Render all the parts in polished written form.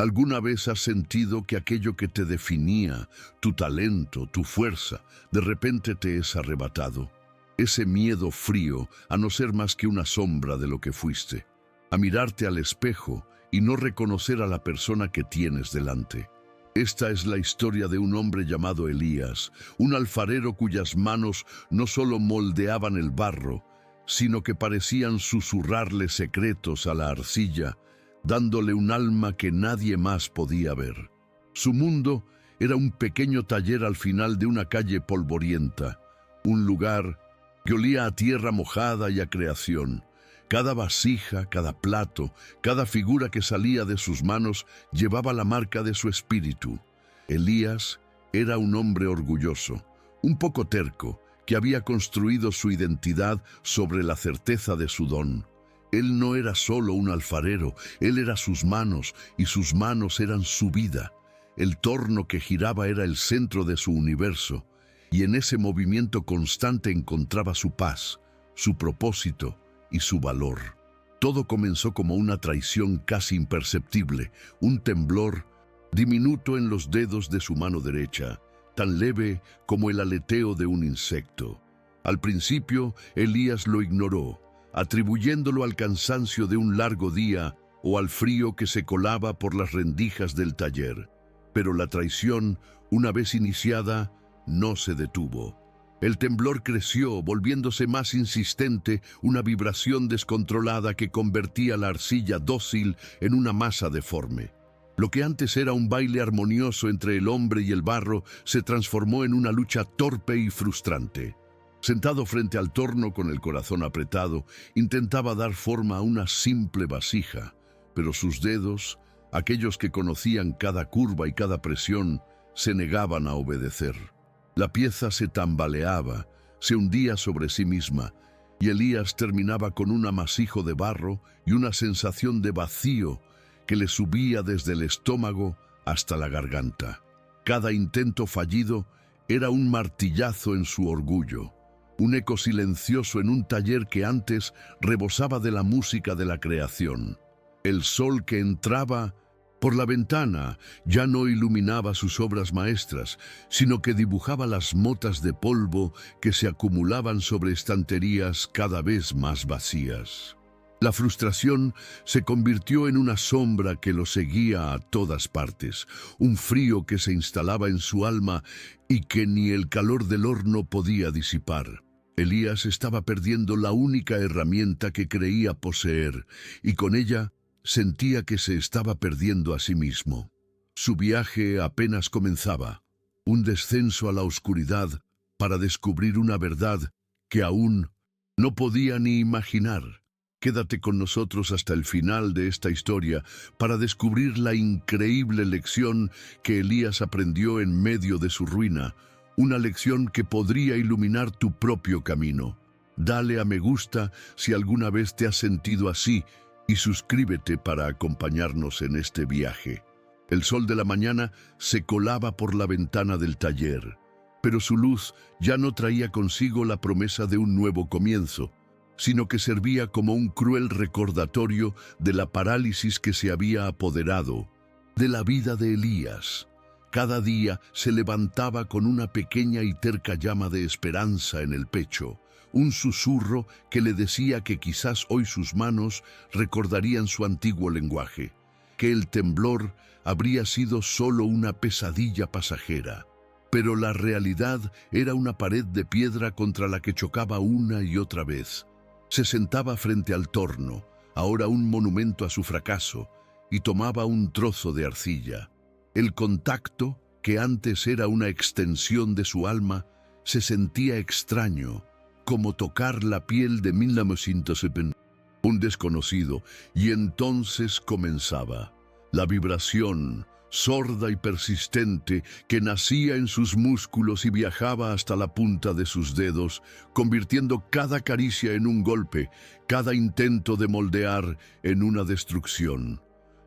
¿Alguna vez has sentido que aquello que te definía, tu talento, tu fuerza, de repente te es arrebatado? Ese miedo frío a no ser más que una sombra de lo que fuiste, a mirarte al espejo y no reconocer a la persona que tienes delante. Esta es la historia de un hombre llamado Elías, un alfarero cuyas manos no solo moldeaban el barro, sino que parecían susurrarle secretos a la arcilla, dándole un alma que nadie más podía ver. Su mundo era un pequeño taller al final de una calle polvorienta, un lugar que olía a tierra mojada y a creación. Cada vasija, cada plato, cada figura que salía de sus manos llevaba la marca de su espíritu. Elías era un hombre orgulloso, un poco terco, que había construido su identidad sobre la certeza de su don. Él no era solo un alfarero, él era sus manos, y sus manos eran su vida. El torno que giraba era el centro de su universo, y en ese movimiento constante encontraba su paz, su propósito y su valor. Todo comenzó como una traición casi imperceptible, un temblor diminuto en los dedos de su mano derecha, tan leve como el aleteo de un insecto. Al principio, Elías lo ignoró, atribuyéndolo al cansancio de un largo día o al frío que se colaba por las rendijas del taller. Pero la traición, una vez iniciada, no se detuvo. El temblor creció, volviéndose más insistente, una vibración descontrolada que convertía la arcilla dócil en una masa deforme. Lo que antes era un baile armonioso entre el hombre y el barro se transformó en una lucha torpe y frustrante. Sentado frente al torno con el corazón apretado, intentaba dar forma a una simple vasija, pero sus dedos, aquellos que conocían cada curva y cada presión, se negaban a obedecer. La pieza se tambaleaba, se hundía sobre sí misma, y Elías terminaba con un amasijo de barro y una sensación de vacío que le subía desde el estómago hasta la garganta. Cada intento fallido era un martillazo en su orgullo, un eco silencioso en un taller que antes rebosaba de la música de la creación. El sol que entraba por la ventana ya no iluminaba sus obras maestras, sino que dibujaba las motas de polvo que se acumulaban sobre estanterías cada vez más vacías. La frustración se convirtió en una sombra que lo seguía a todas partes, un frío que se instalaba en su alma y que ni el calor del horno podía disipar. Elías estaba perdiendo la única herramienta que creía poseer, y con ella sentía que se estaba perdiendo a sí mismo. Su viaje apenas comenzaba, un descenso a la oscuridad para descubrir una verdad que aún no podía ni imaginar. Quédate con nosotros hasta el final de esta historia para descubrir la increíble lección que Elías aprendió en medio de su ruina, una lección que podría iluminar tu propio camino. Dale a me gusta si alguna vez te has sentido así y suscríbete para acompañarnos en este viaje. El sol de la mañana se colaba por la ventana del taller, pero su luz ya no traía consigo la promesa de un nuevo comienzo, sino que servía como un cruel recordatorio de la parálisis que se había apoderado de la vida de Elías. Cada día se levantaba con una pequeña y terca llama de esperanza en el pecho, un susurro que le decía que quizás hoy sus manos recordarían su antiguo lenguaje, que el temblor habría sido solo una pesadilla pasajera. Pero la realidad era una pared de piedra contra la que chocaba una y otra vez. Se sentaba frente al torno, ahora un monumento a su fracaso, y tomaba un trozo de arcilla. El contacto, que antes era una extensión de su alma, se sentía extraño, como tocar la piel de 1970, un desconocido, y entonces comenzaba la vibración, sorda y persistente, que nacía en sus músculos y viajaba hasta la punta de sus dedos, convirtiendo cada caricia en un golpe, cada intento de moldear en una destrucción.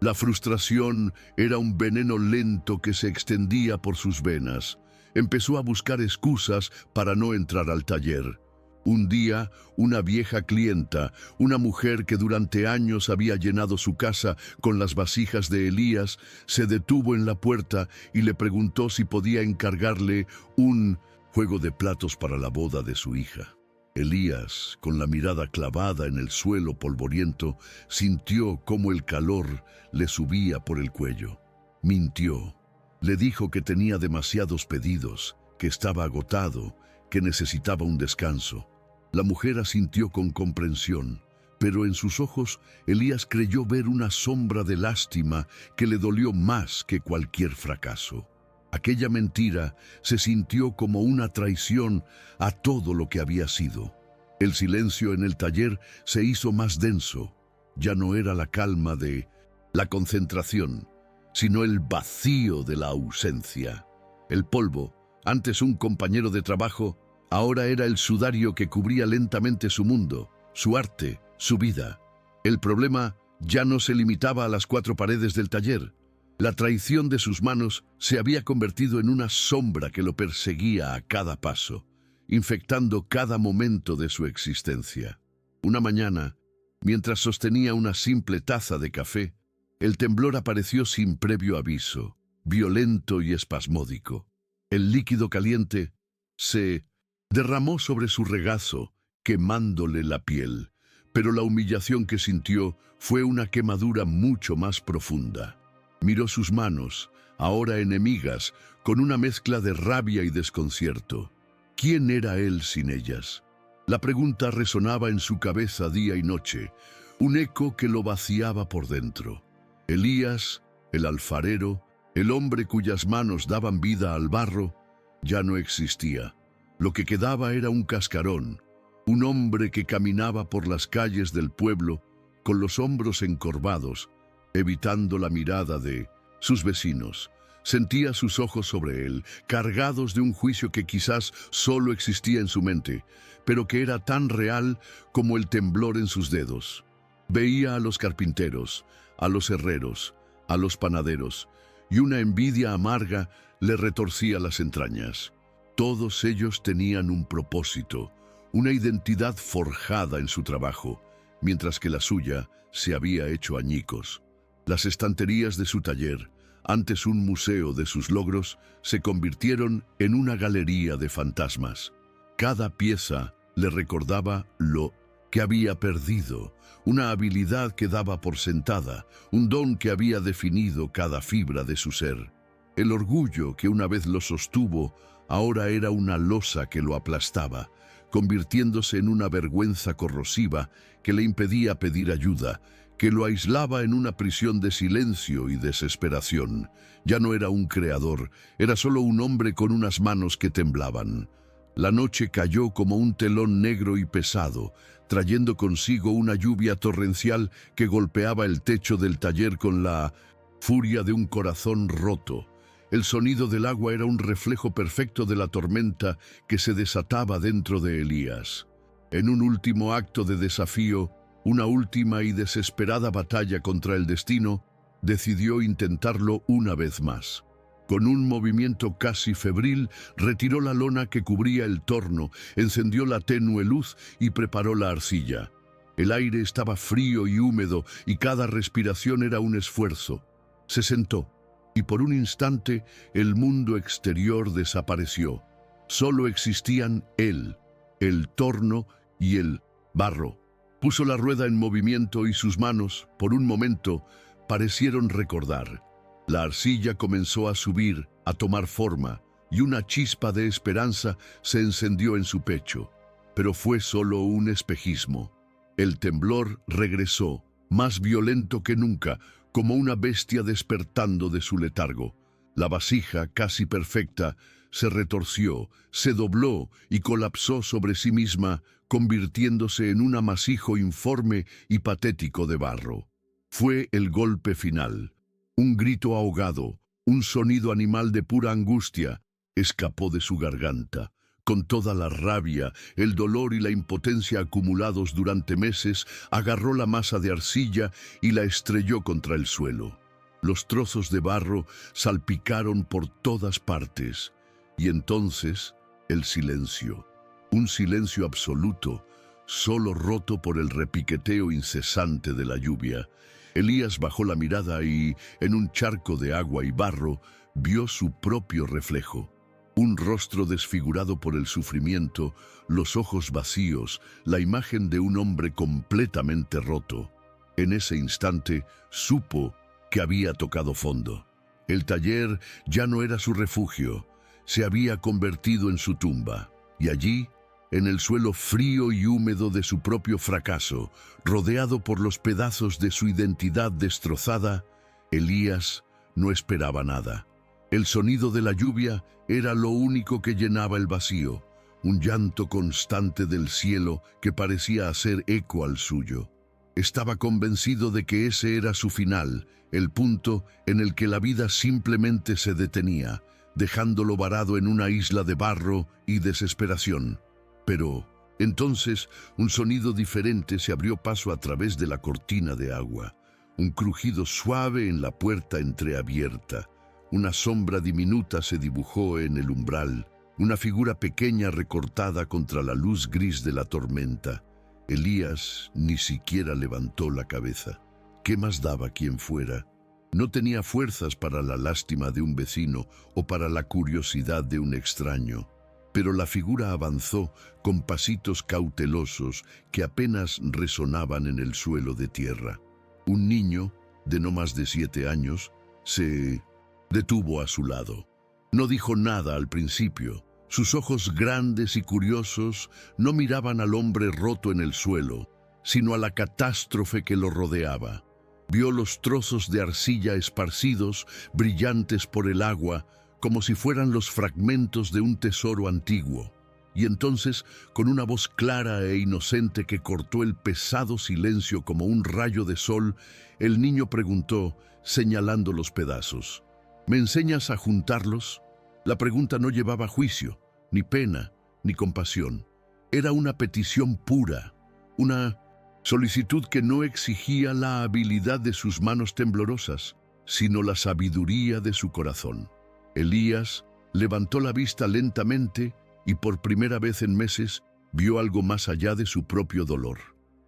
La frustración era un veneno lento que se extendía por sus venas. Empezó a buscar excusas para no entrar al taller. Un día, una vieja clienta, una mujer que durante años había llenado su casa con las vasijas de Elías, se detuvo en la puerta y le preguntó si podía encargarle un juego de platos para la boda de su hija. Elías, con la mirada clavada en el suelo polvoriento, sintió cómo el calor le subía por el cuello. Mintió. Le dijo que tenía demasiados pedidos, que estaba agotado, que necesitaba un descanso. La mujer asintió con comprensión, pero en sus ojos Elías creyó ver una sombra de lástima que le dolió más que cualquier fracaso. Aquella mentira se sintió como una traición a todo lo que había sido. El silencio en el taller se hizo más denso. Ya no era la calma de la concentración, sino el vacío de la ausencia. El polvo, antes un compañero de trabajo, ahora era el sudario que cubría lentamente su mundo, su arte, su vida. El problema ya no se limitaba a las cuatro paredes del taller. La traición de sus manos se había convertido en una sombra que lo perseguía a cada paso, infectando cada momento de su existencia. Una mañana, mientras sostenía una simple taza de café, el temblor apareció sin previo aviso, violento y espasmódico. El líquido caliente se derramó sobre su regazo, quemándole la piel, pero la humillación que sintió fue una quemadura mucho más profunda. Miró sus manos, ahora enemigas, con una mezcla de rabia y desconcierto. ¿Quién era él sin ellas? La pregunta resonaba en su cabeza día y noche, un eco que lo vaciaba por dentro. Elías, el alfarero, el hombre cuyas manos daban vida al barro, ya no existía. Lo que quedaba era un cascarón, un hombre que caminaba por las calles del pueblo con los hombros encorvados, evitando la mirada de sus vecinos. Sentía sus ojos sobre él, cargados de un juicio que quizás solo existía en su mente, pero que era tan real como el temblor en sus dedos. Veía a los carpinteros, a los herreros, a los panaderos, y una envidia amarga le retorcía las entrañas. Todos ellos tenían un propósito, una identidad forjada en su trabajo, mientras que la suya se había hecho añicos. Las estanterías de su taller, antes un museo de sus logros, se convirtieron en una galería de fantasmas. Cada pieza le recordaba lo que había perdido, una habilidad que daba por sentada, un don que había definido cada fibra de su ser. El orgullo que una vez lo sostuvo, ahora era una losa que lo aplastaba, convirtiéndose en una vergüenza corrosiva que le impedía pedir ayuda, que lo aislaba en una prisión de silencio y desesperación. Ya no era un creador, era solo un hombre con unas manos que temblaban. La noche cayó como un telón negro y pesado, trayendo consigo una lluvia torrencial que golpeaba el techo del taller con la furia de un corazón roto. El sonido del agua era un reflejo perfecto de la tormenta que se desataba dentro de Elías. En un último acto de desafío, una última y desesperada batalla contra el destino, decidió intentarlo una vez más. Con un movimiento casi febril, retiró la lona que cubría el torno, encendió la tenue luz y preparó la arcilla. El aire estaba frío y húmedo y cada respiración era un esfuerzo. Se sentó y por un instante el mundo exterior desapareció. Solo existían él, el torno y el barro. Puso la rueda en movimiento y sus manos, por un momento, parecieron recordar. La arcilla comenzó a subir, a tomar forma, y una chispa de esperanza se encendió en su pecho. Pero fue solo un espejismo. El temblor regresó, más violento que nunca, como una bestia despertando de su letargo. La vasija, casi perfecta, se retorció, se dobló y colapsó sobre sí misma, convirtiéndose en un amasijo informe y patético de barro. Fue el golpe final. Un grito ahogado, un sonido animal de pura angustia, escapó de su garganta. Con toda la rabia, el dolor y la impotencia acumulados durante meses, agarró la masa de arcilla y la estrelló contra el suelo. Los trozos de barro salpicaron por todas partes, y entonces el silencio. Un silencio absoluto, solo roto por el repiqueteo incesante de la lluvia. Elías bajó la mirada y, en un charco de agua y barro, vio su propio reflejo. Un rostro desfigurado por el sufrimiento, los ojos vacíos, la imagen de un hombre completamente roto. En ese instante, supo que había tocado fondo. El taller ya no era su refugio, se había convertido en su tumba. Y allí, en el suelo frío y húmedo de su propio fracaso, rodeado por los pedazos de su identidad destrozada, Elías no esperaba nada. El sonido de la lluvia era lo único que llenaba el vacío, un llanto constante del cielo que parecía hacer eco al suyo. Estaba convencido de que ese era su final, el punto en el que la vida simplemente se detenía, dejándolo varado en una isla de barro y desesperación. Pero entonces un sonido diferente se abrió paso a través de la cortina de agua, un crujido suave en la puerta entreabierta. Una sombra diminuta se dibujó en el umbral, una figura pequeña recortada contra la luz gris de la tormenta. Elías ni siquiera levantó la cabeza. ¿Qué más daba quien fuera? No tenía fuerzas para la lástima de un vecino o para la curiosidad de un extraño. Pero la figura avanzó con pasitos cautelosos que apenas resonaban en el suelo de tierra. Un niño, de no más de 7 años, se detuvo a su lado. No dijo nada al principio. Sus ojos grandes y curiosos no miraban al hombre roto en el suelo, sino a la catástrofe que lo rodeaba. Vio los trozos de arcilla esparcidos, brillantes por el agua, como si fueran los fragmentos de un tesoro antiguo. Y entonces, con una voz clara e inocente que cortó el pesado silencio como un rayo de sol, el niño preguntó, señalando los pedazos: ¿Me enseñas a juntarlos? La pregunta no llevaba juicio, ni pena, ni compasión. Era una petición pura, una solicitud que no exigía la habilidad de sus manos temblorosas, sino la sabiduría de su corazón. Elías levantó la vista lentamente y por primera vez en meses vio algo más allá de su propio dolor.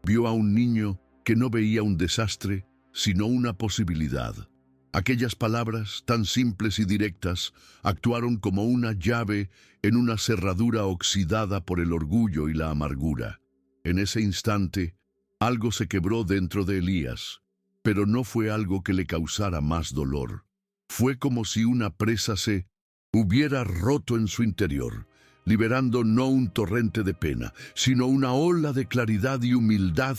Vio a un niño que no veía un desastre, sino una posibilidad. Aquellas palabras, tan simples y directas, actuaron como una llave en una cerradura oxidada por el orgullo y la amargura. En ese instante, algo se quebró dentro de Elías, pero no fue algo que le causara más dolor. Fue como si una presa se hubiera roto en su interior, liberando no un torrente de pena, sino una ola de claridad y humildad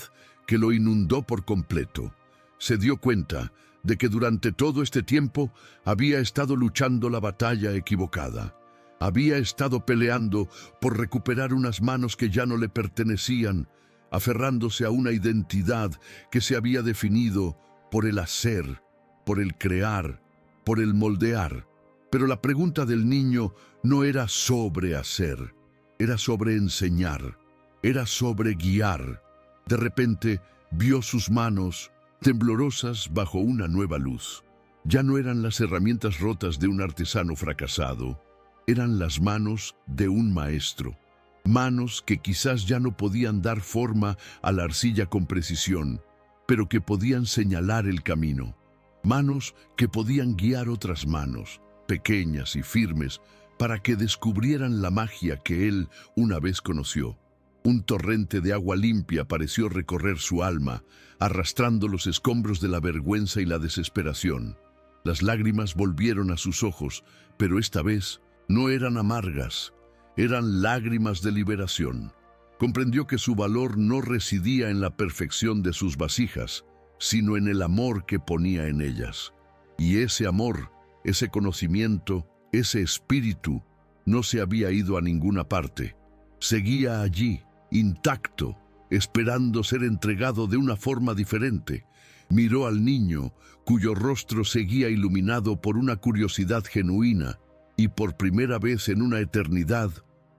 que lo inundó por completo. Se dio cuenta de que durante todo este tiempo había estado luchando la batalla equivocada. Había estado peleando por recuperar unas manos que ya no le pertenecían, aferrándose a una identidad que se había definido por el hacer, por el crear, por el moldear. Pero la pregunta del niño no era sobre hacer, era sobre enseñar, era sobre guiar. De repente vio sus manos temblorosas bajo una nueva luz. Ya no eran las herramientas rotas de un artesano fracasado, eran las manos de un maestro. Manos que quizás ya no podían dar forma a la arcilla con precisión, pero que podían señalar el camino. Manos que podían guiar otras manos, pequeñas y firmes, para que descubrieran la magia que él una vez conoció. Un torrente de agua limpia pareció recorrer su alma, arrastrando los escombros de la vergüenza y la desesperación. Las lágrimas volvieron a sus ojos, pero esta vez no eran amargas, eran lágrimas de liberación. Comprendió que su valor no residía en la perfección de sus vasijas, sino en el amor que ponía en ellas. Y ese amor, ese conocimiento, ese espíritu, no se había ido a ninguna parte. Seguía allí, intacto, esperando ser entregado de una forma diferente. Miró al niño, cuyo rostro seguía iluminado por una curiosidad genuina, y por primera vez en una eternidad,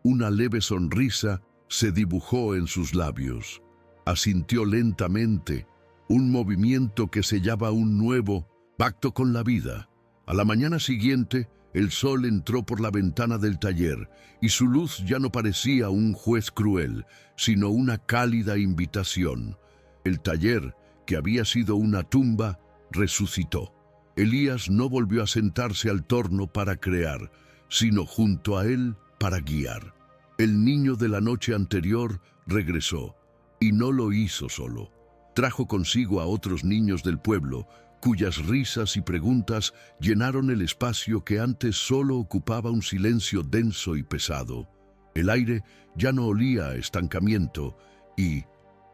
una leve sonrisa se dibujó en sus labios. Asintió lentamente, un movimiento que sellaba un nuevo pacto con la vida. A la mañana siguiente, El sol entró por la ventana del taller y su luz ya no parecía un juez cruel, sino una cálida invitación. El taller, que había sido una tumba, resucitó. Elías no volvió a sentarse al torno para crear, sino junto a él para guiar. El niño de la noche anterior regresó, y no lo hizo solo. Trajo consigo a otros niños del pueblo, cuyas risas y preguntas llenaron el espacio que antes solo ocupaba un silencio denso y pesado. El aire ya no olía a estancamiento y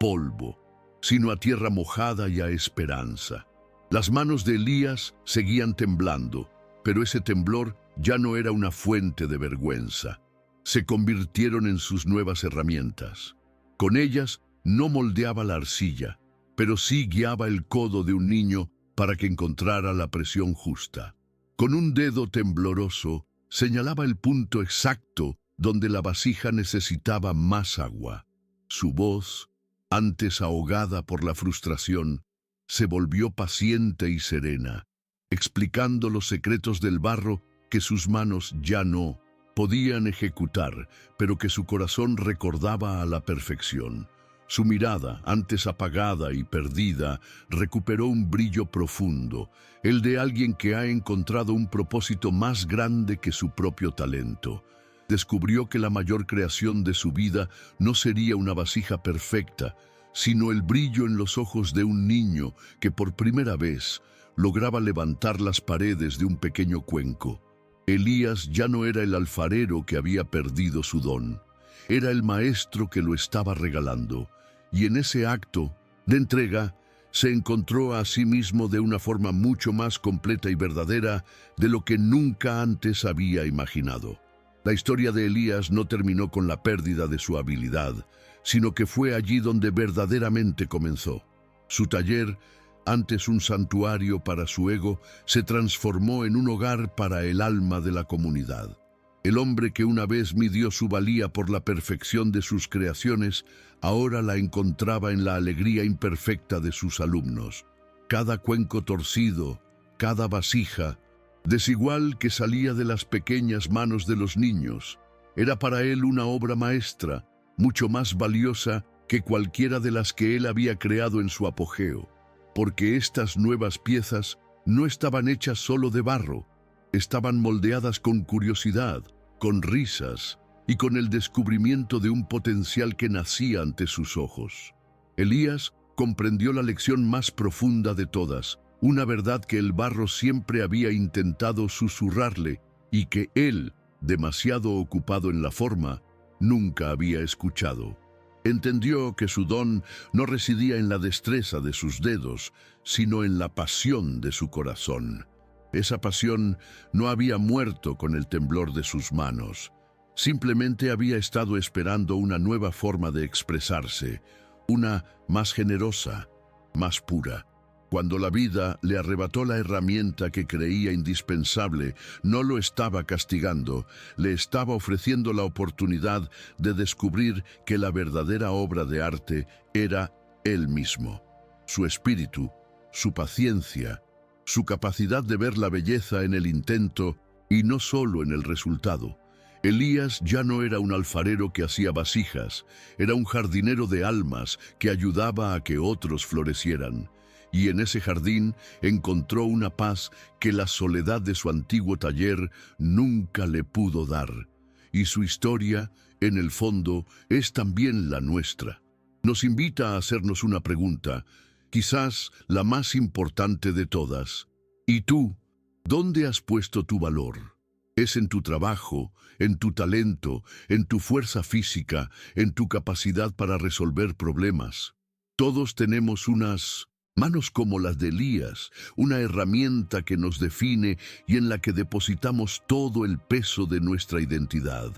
polvo, sino a tierra mojada y a esperanza. Las manos de Elías seguían temblando, pero ese temblor ya no era una fuente de vergüenza. Se convirtieron en sus nuevas herramientas. Con ellas no moldeaba la arcilla, pero sí guiaba el codo de un niño para que encontrara la presión justa. Con un dedo tembloroso señalaba el punto exacto donde la vasija necesitaba más agua. Su voz, antes ahogada por la frustración, se volvió paciente y serena, explicando los secretos del barro que sus manos ya no podían ejecutar, pero que su corazón recordaba a la perfección. Su mirada, antes apagada y perdida, recuperó un brillo profundo, el de alguien que ha encontrado un propósito más grande que su propio talento. Descubrió que la mayor creación de su vida no sería una vasija perfecta, sino el brillo en los ojos de un niño que por primera vez lograba levantar las paredes de un pequeño cuenco. Elías ya no era el alfarero que había perdido su don, era el maestro que lo estaba regalando, y en ese acto de entrega se encontró a sí mismo de una forma mucho más completa y verdadera de lo que nunca antes había imaginado. La historia de Elías no terminó con la pérdida de su habilidad, sino que fue allí donde verdaderamente comenzó. Su taller, antes un santuario para su ego, se transformó en un hogar para el alma de la comunidad. El hombre que una vez midió su valía por la perfección de sus creaciones, ahora la encontraba en la alegría imperfecta de sus alumnos. Cada cuenco torcido, cada vasija, desigual que salía de las pequeñas manos de los niños, era para él una obra maestra, mucho más valiosa que cualquiera de las que él había creado en su apogeo, porque estas nuevas piezas no estaban hechas solo de barro, estaban moldeadas con curiosidad, con risas y con el descubrimiento de un potencial que nacía ante sus ojos. Elías comprendió la lección más profunda de todas, una verdad que el barro siempre había intentado susurrarle y que él, demasiado ocupado en la forma, nunca había escuchado. Entendió que su don no residía en la destreza de sus dedos, sino en la pasión de su corazón. Esa pasión no había muerto con el temblor de sus manos. Simplemente había estado esperando una nueva forma de expresarse, una más generosa, más pura. Cuando la vida le arrebató la herramienta que creía indispensable, no lo estaba castigando, le estaba ofreciendo la oportunidad de descubrir que la verdadera obra de arte era él mismo. Su espíritu, su paciencia, su capacidad de ver la belleza en el intento y no solo en el resultado. Elías ya no era un alfarero que hacía vasijas, era un jardinero de almas que ayudaba a que otros florecieran. Y en ese jardín encontró una paz que la soledad de su antiguo taller nunca le pudo dar. Y su historia, en el fondo, es también la nuestra. Nos invita a hacernos una pregunta, quizás la más importante de todas. ¿Y tú, dónde has puesto tu valor? ¿Es en tu trabajo, en tu talento, en tu fuerza física, en tu capacidad para resolver problemas? Todos tenemos unas manos como las de Elías, una herramienta que nos define y en la que depositamos todo el peso de nuestra identidad.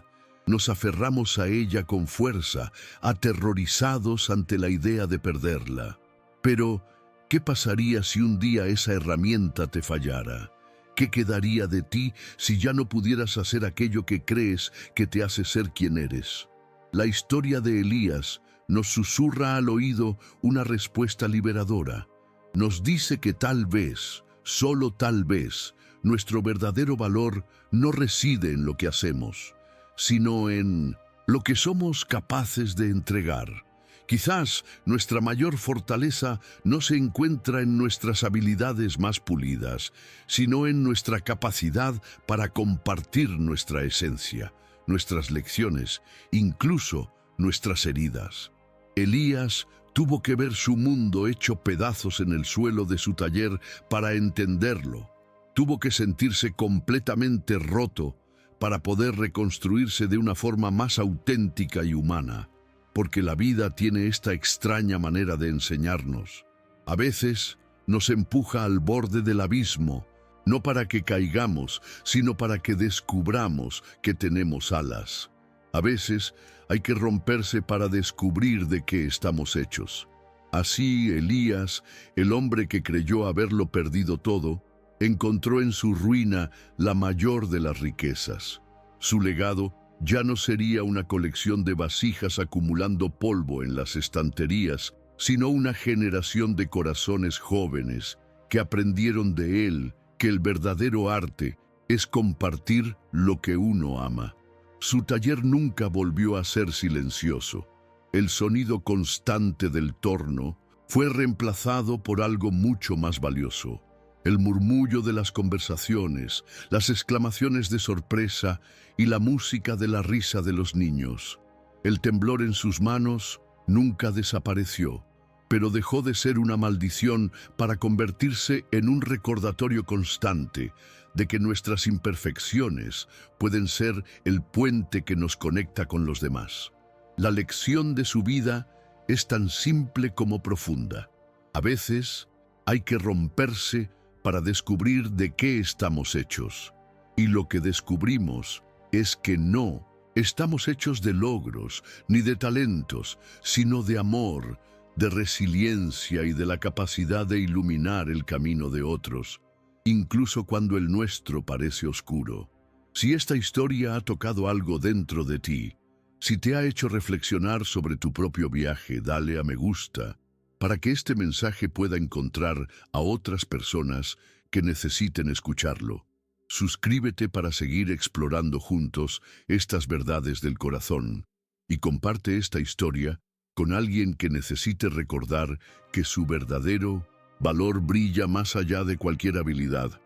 Nos aferramos a ella con fuerza, aterrorizados ante la idea de perderla. Pero, ¿qué pasaría si un día esa herramienta te fallara? ¿Qué quedaría de ti si ya no pudieras hacer aquello que crees que te hace ser quien eres? La historia de Elías nos susurra al oído una respuesta liberadora. Nos dice que tal vez, solo tal vez, nuestro verdadero valor no reside en lo que hacemos, sino en lo que somos capaces de entregar. Quizás nuestra mayor fortaleza no se encuentra en nuestras habilidades más pulidas, sino en nuestra capacidad para compartir nuestra esencia, nuestras lecciones, incluso nuestras heridas. Elías tuvo que ver su mundo hecho pedazos en el suelo de su taller para entenderlo. Tuvo que sentirse completamente roto para poder reconstruirse de una forma más auténtica y humana, porque la vida tiene esta extraña manera de enseñarnos. A veces nos empuja al borde del abismo, no para que caigamos, sino para que descubramos que tenemos alas. A veces hay que romperse para descubrir de qué estamos hechos. Así Elías, el hombre que creyó haberlo perdido todo, encontró en su ruina la mayor de las riquezas. Su legado ya no sería una colección de vasijas acumulando polvo en las estanterías, sino una generación de corazones jóvenes que aprendieron de él que el verdadero arte es compartir lo que uno ama. Su taller nunca volvió a ser silencioso. El sonido constante del torno fue reemplazado por algo mucho más valioso. El murmullo de las conversaciones, las exclamaciones de sorpresa y la música de la risa de los niños. El temblor en sus manos nunca desapareció, pero dejó de ser una maldición para convertirse en un recordatorio constante de que nuestras imperfecciones pueden ser el puente que nos conecta con los demás. La lección de su vida es tan simple como profunda. A veces hay que romperse para descubrir de qué estamos hechos. Y lo que descubrimos es que no estamos hechos de logros ni de talentos, sino de amor, de resiliencia y de la capacidad de iluminar el camino de otros, incluso cuando el nuestro parece oscuro. Si esta historia ha tocado algo dentro de ti, si te ha hecho reflexionar sobre tu propio viaje, dale a me gusta, para que este mensaje pueda encontrar a otras personas que necesiten escucharlo. Suscríbete para seguir explorando juntos estas verdades del corazón y comparte esta historia con alguien que necesite recordar que su verdadero valor brilla más allá de cualquier habilidad.